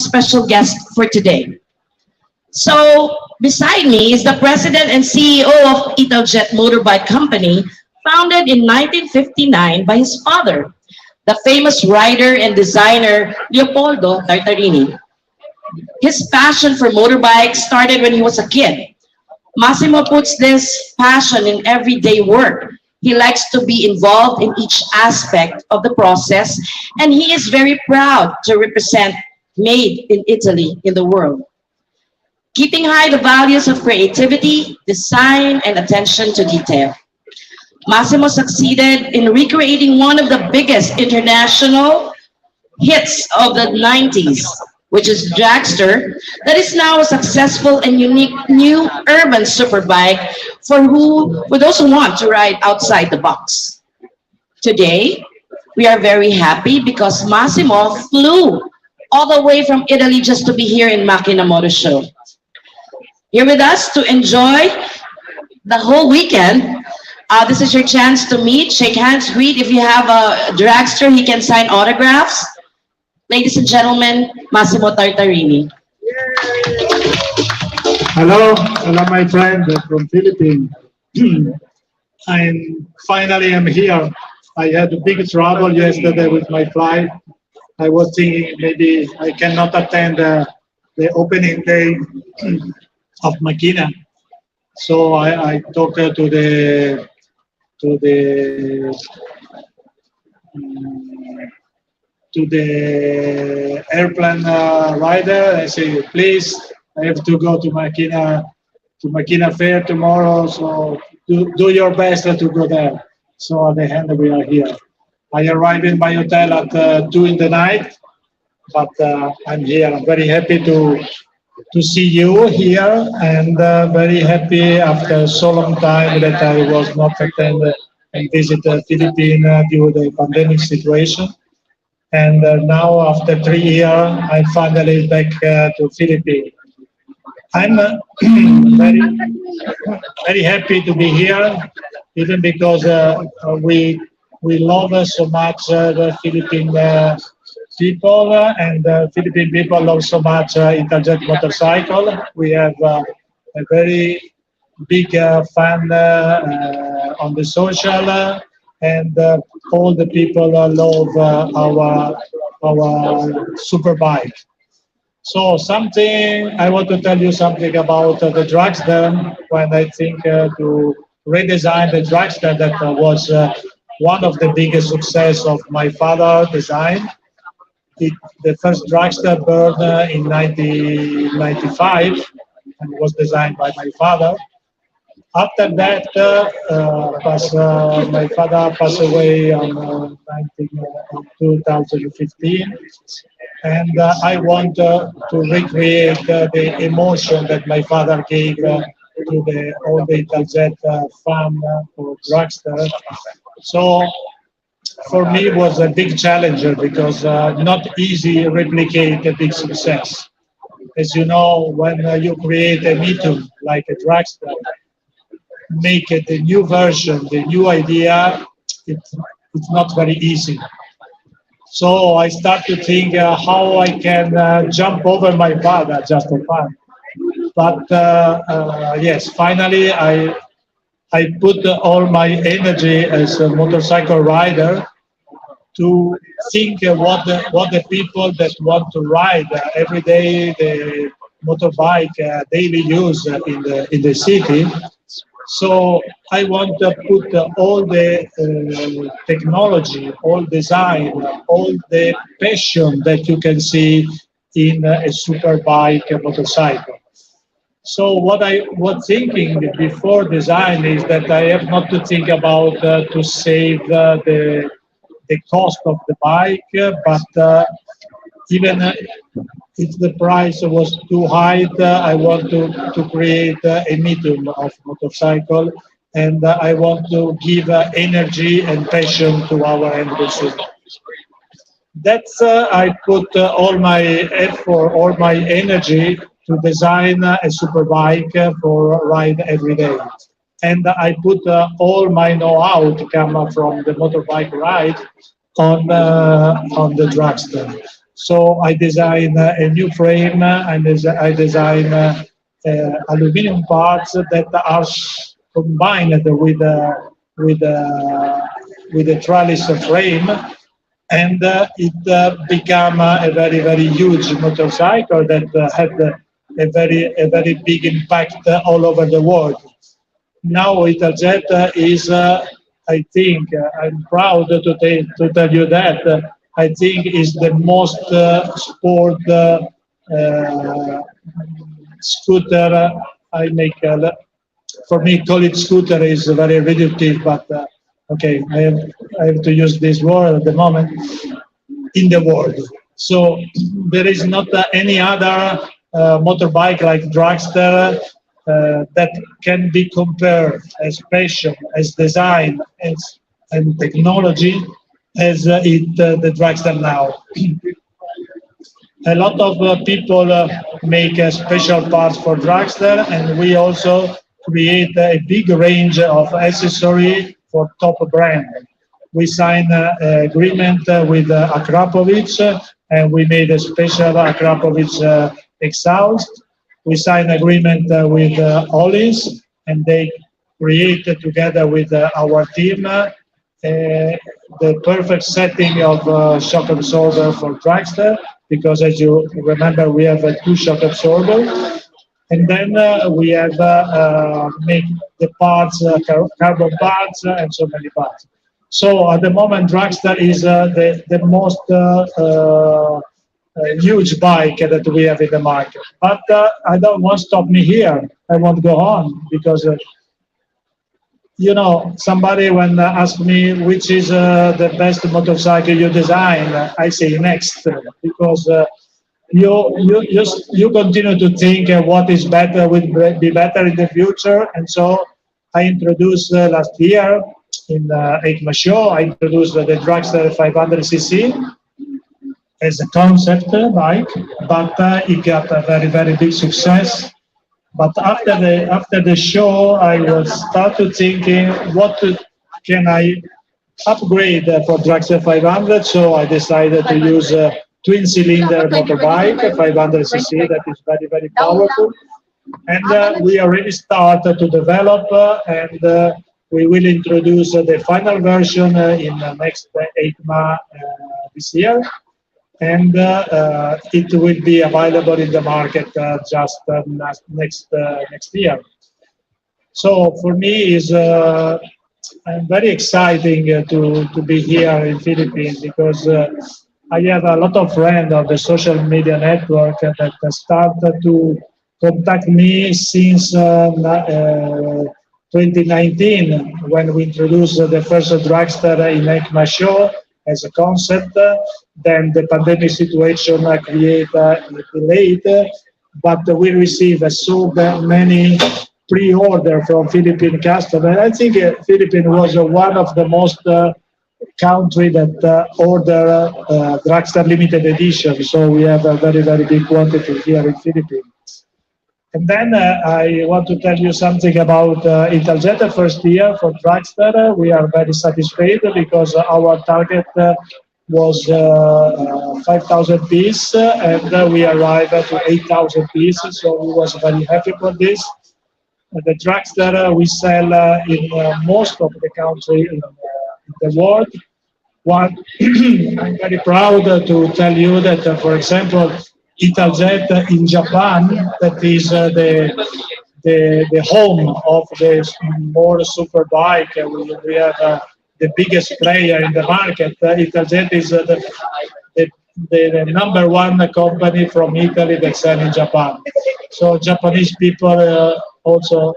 special guest for today. So beside me is the president and CEO of Italjet Motorbike Company, founded in 1959 by his father, the famous writer and designer Leopoldo Tartarini. His passion for motorbikes started when he was a kid. Massimo puts this passion in everyday work. He likes to be involved in each aspect of the process, and he is very proud to represent Made in Italy in the world, keeping high the values of creativity, design, and attention to detail. Massimo succeeded in recreating one of the biggest international hits of the 90s, which is Dragster, that is now a successful and unique new urban superbike for those who want to ride outside the box. Today, we are very happy because Massimo flew all the way from Italy just to be here in Makina Motoshow. Here with us to enjoy the whole weekend. This is your chance to meet, shake hands, greet. If you have a dragster, he can sign autographs. Ladies and gentlemen, Massimo Tartarini. Hello, my friend from Philippines. I'm here. I had a big trouble yesterday with my flight. I was thinking maybe I cannot attend the opening day of Makina. So I talked to the airplane rider. I say, please, I have to go to Makina Fair tomorrow. So do your best to go there. So at the end we are here. I arrived in my hotel at 2 in the night, but I'm here. I'm very happy to see you here, and very happy after so long time that I was not attend and visit the Philippines due to the pandemic situation. And now after 3 years, I'm finally back to Philippines. I'm very, very happy to be here, even because we love so much the Philippine people, and Philippine people love so much Italjet motorcycle. We have a very big fan on the social, and all the people love our super bike. So I want to tell you something about the dragster. When I think to redesign the dragster, that was one of the biggest success of my father design. The first dragster burned in 1995 and was designed by my father. After that, my father passed away on 2015, and I want to recreate the emotion that my father gave to all the Italjet fan for dragster. So for me, it was a big challenge because not easy replicate a big success. As you know, when you create a medium like a dragster, make it a new version, the new idea, it's not very easy. So I start to think how I can jump over my father just for fun. But yes, finally I put all my energy as a motorcycle rider to think what the people that want to ride every day the motorbike daily use in the city. So I want to put all the technology, all design, all the passion that you can see in a super bike motorcycle. So what I was thinking before design is that I have not to think about to save the cost of the bike, but even if the price was too high, I want to create a medium of motorcycle, and I want to give energy and passion to our end consumer. That's I put all my effort, all my energy to design a super bike for ride every day. And I put all my know-how to come from the motorbike ride on the dragster. So I design a new frame and I design aluminum parts that are combined with uh, with a trellis frame, and it became a very huge motorcycle that had a very big impact all over the world. Now Italjet is, I think, I'm proud to tell you that I think is the most sport scooter. I make for me, call it scooter is very reductive, but okay, I have to use this word at the moment in the world. So there is not any other motorbike like Dragster that can be compared as passion, as design, as and technology as the Dragster now. A lot of people make special parts for Dragster, and we also create a big range of accessory for top brand. We signed an agreement with Akrapovic, and we made a special Akrapovic exhaust. We signed agreement with Ollins, and they created together with our team the perfect setting of shock absorber for Dragster, because as you remember, we have two shock absorbers. And then we have make the parts, carbon parts, and so many parts. So at the moment, Dragster is the most huge bike that we have in the market. But I don't want to stop me here. I want to go on because somebody when asked me which is the best motorcycle you design, I say next, because you continue to think what is better will be better in the future, and so I introduced last year in EICMA show. I introduced the Dragster 500cc as a concept bike, but it got a very big success. But after the show, I was started thinking, what can I upgrade for Dragster 500? So I decided to use a twin-cylinder motorbike, 500cc, that is very powerful. And we already started to develop, and we will introduce the final version in the next EICMA this year. And it will be available in the market just next year. So for me is I'm very exciting to be here in Philippines, because I have a lot of friends on the social media network that started to contact me since 2019, when we introduced the first Dragster in EICMA show as a concept. Then the pandemic situation created delayed, but we received so many pre-order from Philippine customers. I think Philippines was one of the most country that order Dragster limited edition. So we have a very big quantity here in Philippines. And then I want to tell you something about Italjet first year for Dragster. We are very satisfied because our target was 5,000 pieces, and we arrived at 8,000 pieces. So we was very happy for this. The Dragster we sell in most of the country in the world. One, I'm very proud to tell you that, for example, Italjet in Japan, that is the home of the more super bike. We have the biggest player in the market. Italjet is the number one company from Italy that sells in Japan. So Japanese people also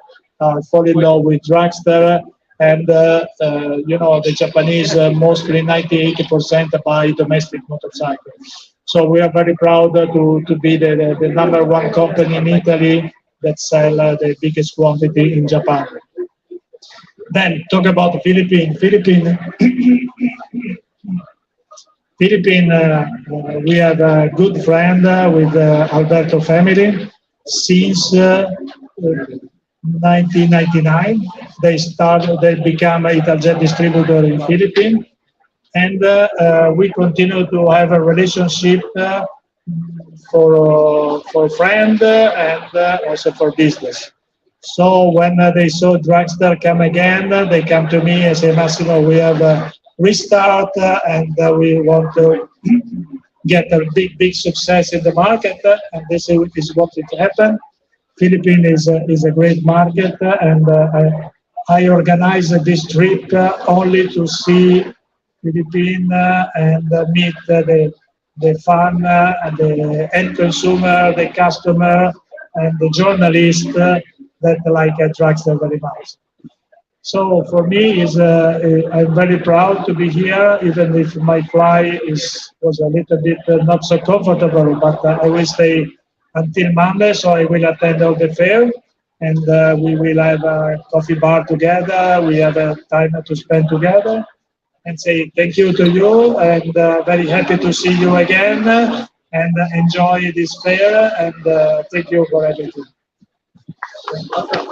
fall in love with Dragster. And the Japanese mostly 98% buy domestic motorcycles. So we are very proud to be the number one company in Italy that sell the biggest quantity in Japan. Then talk about the Philippines. We have a good friend with Alberto family since 1999. They became Italjet distributor in Philippines. and we continue to have a relationship for friend and also for business. So when they saw Dragster come again, they come to me and say, Massimo, we have a restart and we want to get a big success in the market. And this is what it happened. Philippines is a great market, and I organized this trip only to see Philippines and meet the fan, the end consumer, the customer, and the journalist that like Dragster very much. So for me, I'm very proud to be here, even if my flight was a little bit not so comfortable, but I will stay until Monday, so I will attend all the fair, and we will have a coffee bar together. We have a time to spend together, and say thank you to you, and very happy to see you again, and enjoy this fair, and thank you for everything.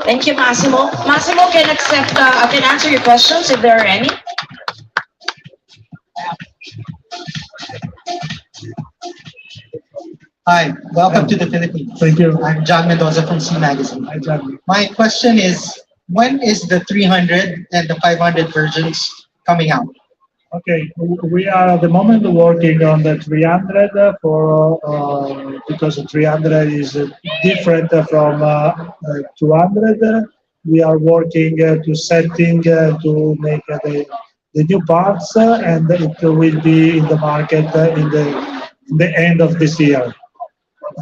Thank you, Massimo. Massimo can can answer your questions if there are any. Hi, welcome to the Philippines. Thank you. I'm John Mendoza from C Magazine. Hi, John. My question is, when is the 300 and the 500 versions coming out? Okay, we are at the moment working on the 300 for because the 300 is different from 200. We are working to setting to make the new parts, and it will be in the market in the end of this year.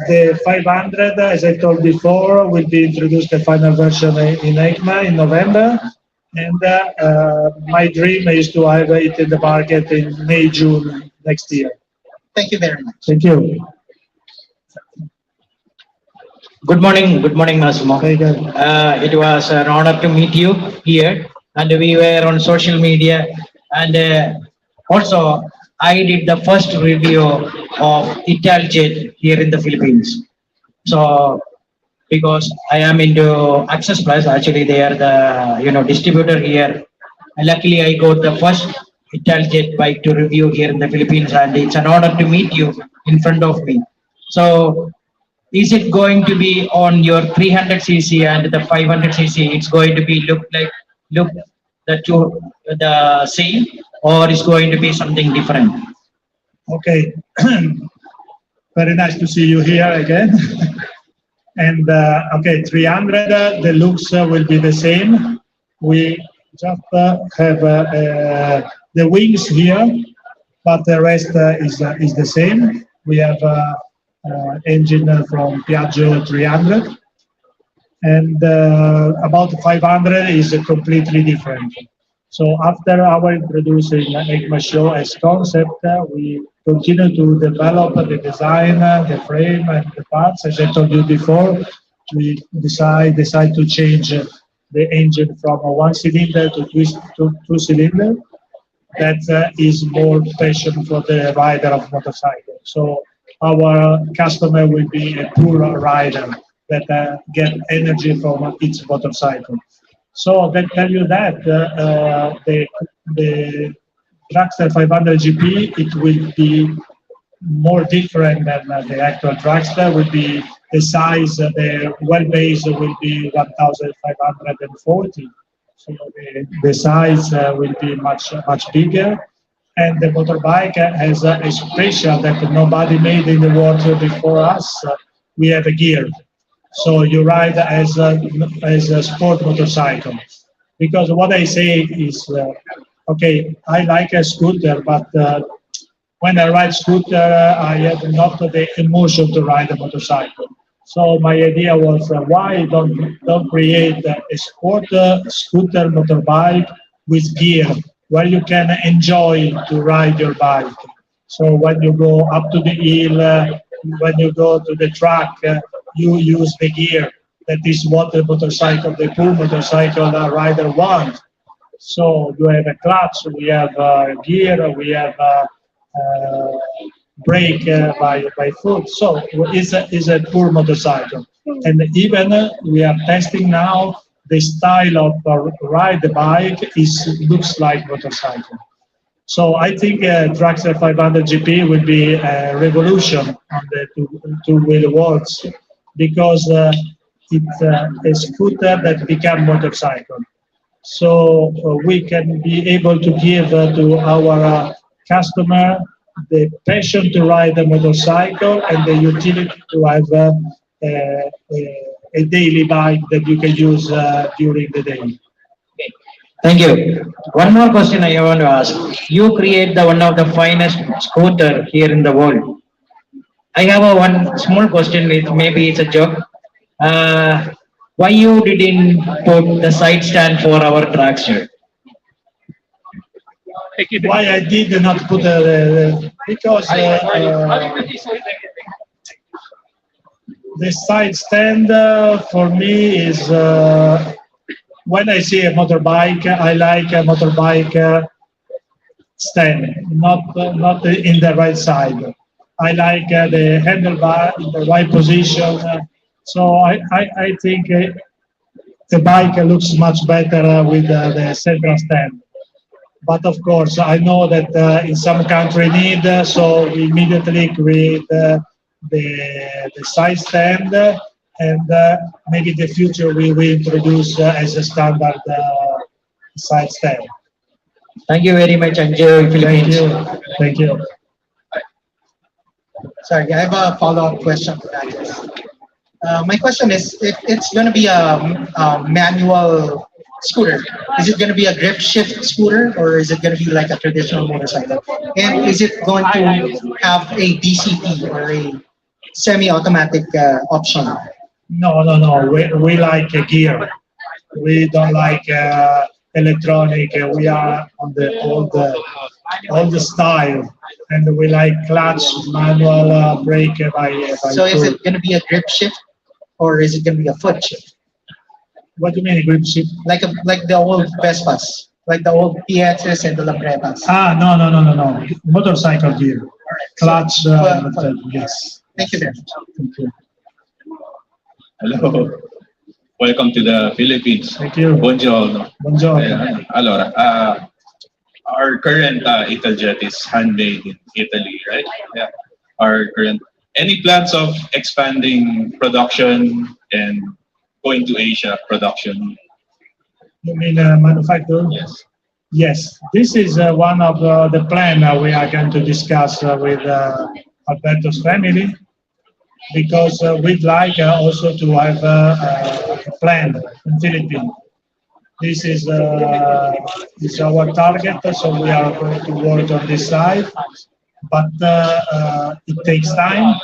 The 500, as I told before, will be introduced the final version in EICMA in November. And my dream is to have it in the market in May, June next year. Thank you very much. Thank you. Good morning, Massimo. Very good. It was an honor to meet you here, and we were on social media, and also I did the first review of Italjet here in the Philippines. So because I am into Access Plus, actually they are the distributor here. And luckily, I got the first Italjet bike to review here in the Philippines, and it's an honor to meet you in front of me. So is it going to be on your 300cc and the 500cc? It's going to be look the same, or is going to be something different? Okay. Very nice to see you here again. And okay, 300, the looks will be the same. We just have the wings here, but the rest is the same. We have engine from Piaggio 300, and about 500 is completely different. So after our introducing EICMA show as concept, we continue to develop the design, the frame, and the parts. As I told you before, we decide to change the engine from a one cylinder to two cylinder. That is more passion for the rider of motorcycle. So our customer will be a pure rider that get energy from each motorcycle. So they tell you that the Dragster 500 GP, it will be more different than the actual Dragster. Will be the size, the wheelbase will be 1,540. So the size will be much bigger. And the motorbike has a special that nobody made in the world before us. We have a gear. So you ride as a sport motorcycle. Because what I say is, okay, I like a scooter, but when I ride scooter, I have not the emotion to ride a motorcycle. So my idea was, why don't create a scooter motorbike with gear, where you can enjoy to ride your bike. So when you go up to the hill, when you go to the track, you use the gear. That is what the pool motorcycle rider wants. So you have a clutch, we have gear, we have brake by foot. So it's a pool motorcycle. And even we are testing now the style of ride the bike looks like motorcycle. So I think Dragster 500 GP will be a revolution on the two-wheel worlds because it's a scooter that become motorcycle. So we can be able to give to our customer the passion to ride a motorcycle and the utility to have a daily bike that you can use during the day. Thank you. One more question I want to ask. You create the one of the finest scooter here in the world. I have a one small question. It maybe it's a joke. Uh, why you didn't put the side stand for our dragster? Why I did not put because the side stand for me is when I see a motorbike, I like a motorbike stand, not in the right side. I like the handlebar in the right position. So I think the bike looks much better with the central stand. But of course, I know that in some country need, so we immediately create the side stand, and maybe in the future we will introduce as a standard side stand. Thank you very much, Anjo, Thank Philippines. you. Thank you. Sorry, I have a follow-up question to that. My question is, if it's going to be a manual scooter, is it going to be a grip shift scooter or is it going to be like a traditional motorcycle? And is it going to have a DCT or a semi-automatic option? No. We like gear. We don't like electronic. We are on the old style, and we like clutch, manual, brake by So is foot. it going to be a grip shift or is it going to be a foot shift? What do you mean grip shift? Like the old Vespas, like the old PSs and the Lambretas. No. Motorcycle gear. Clutch, yes. Thank you very much. Thank you. Hello. Welcome to the Philippines. Thank you. Buongiorno. Buongiorno. Allora, our current Italjet is handmade in Italy, right? Yeah. Our current. Any plans of expanding production and going to Asia production? You mean manufacturer? Yes. Yes. This is one of the plan we are going to discuss with Alberto's family, because we'd like also to have a plan in Philippines. This is our target, so we are going to work on this side. But it takes time,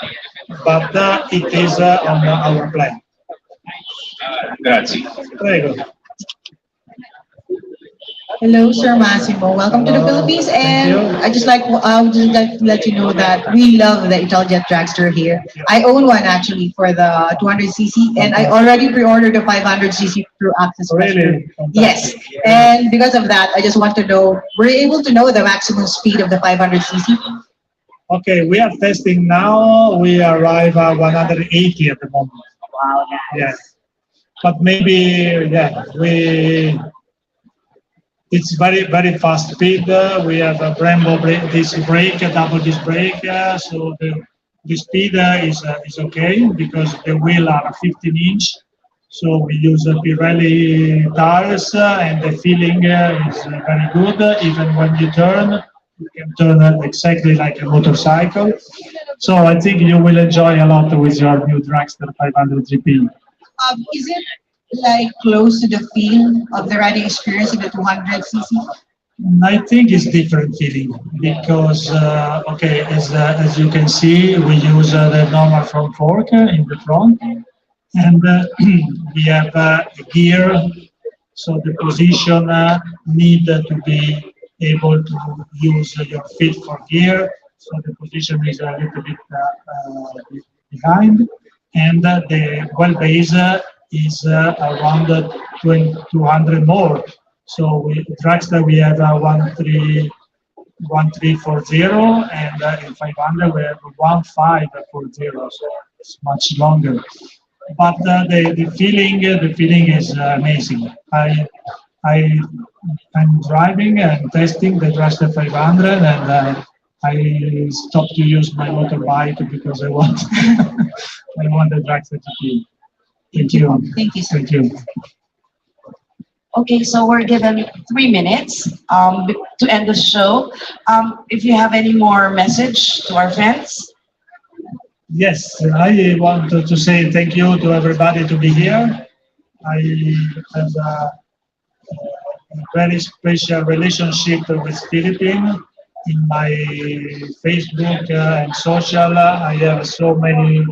but it is on our plan. Grazie. Prego. Hello, Sir Massimo. Welcome to the Hello. Philippines, Thank and you. I would just like to let you know that we love the Italjet dragster here. I own one actually for the 200cc, and I already pre-ordered the 500cc through Access Really? Western. Yes, and because of that, I just want to know, were you able to know the maximum speed of the 500cc? Okay, we are testing now. We arrive at 180 at the moment. Wow, Yes. But maybe, it's very fast speed. We have a Brembo disc brake, a double disc brake. So the speed is okay because the wheel are 15-inch. So we use Pirelli tires, and the feeling is very good. Even when you turn, you can turn exactly like a motorcycle. So I think you will enjoy a lot with your new Dragster 500 GP. Is it like close to the feel of the riding experience in the 200cc? I think it's different feeling because, as you can see, we use the normal front fork in the front, and we have a gear, so the position need to be able to use your feet for gear, so the position is a little bit behind, and the wheelbase is around 200 more. So with Dragster we have 1340, and in 500 we have 1540. So it's much longer. But the feeling is amazing. I'm driving and testing the Dragster 500, and I stopped to use my motorbike because I want I want the Dragster GP. Thank you. Thank you, sir. Thank you. Okay, so we're given 3 minutes to end the show. If you have any more message to our fans. Yes, I want to say thank you to everybody to be here. I have a very special relationship with Philippines. In my Facebook and social, I have so many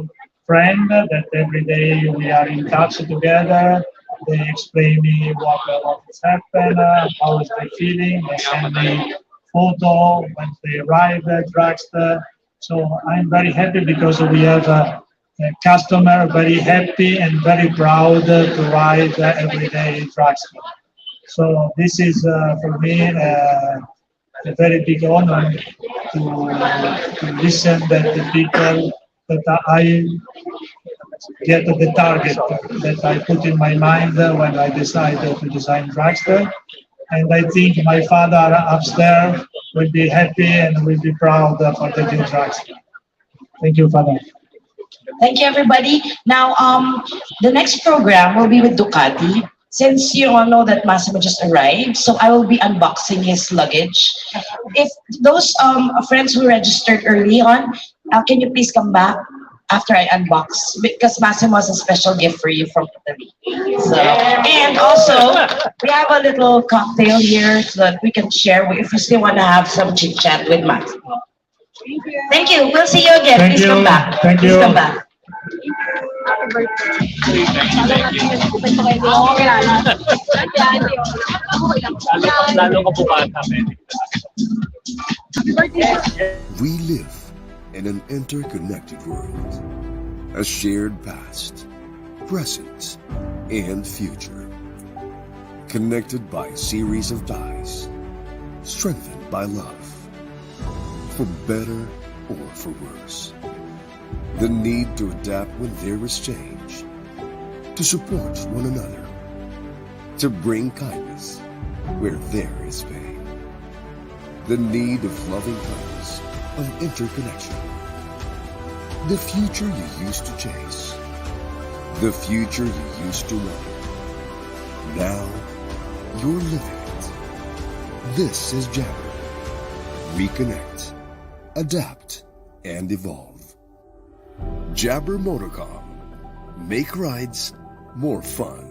friends that every day we are in touch together. They explain me what has happened, how is they feeling. They send me photo when they arrive at Dragster. So I'm very happy because we have a customer very happy and very proud to ride every day Dragster. So this is for me a very big honor to listen that the people that I get the target that I put in my mind when I decided to design Dragster. And I think my father upstairs will be happy and will be proud for the new Dragster. Thank you, Father. Thank you, everybody. Now, the next program will be with Ducati. Since you all know that Massimo just arrived, so I will be unboxing his luggage. If those friends who registered early on, can you please come back after I unbox? Because Massimo has a special gift for you from Italy. So, and also, we have a little cocktail here so that we can share if you still want to have some chit chat with Massimo. Thank you. We'll see you again. Thank Please you. come back. Thank Please you. come back. We live in an interconnected world, a shared past, present, and future, connected by a series of ties, strengthened by love, for better or for worse. The need to adapt when there is change, to support one another, to bring kindness where there is pain. The need of loving kindness, of interconnection. The future you used to chase. The future you used to want. Now, you're living it. This is Jabber. Reconnect, adapt, and evolve. Jabber Motorcom. Make rides more fun.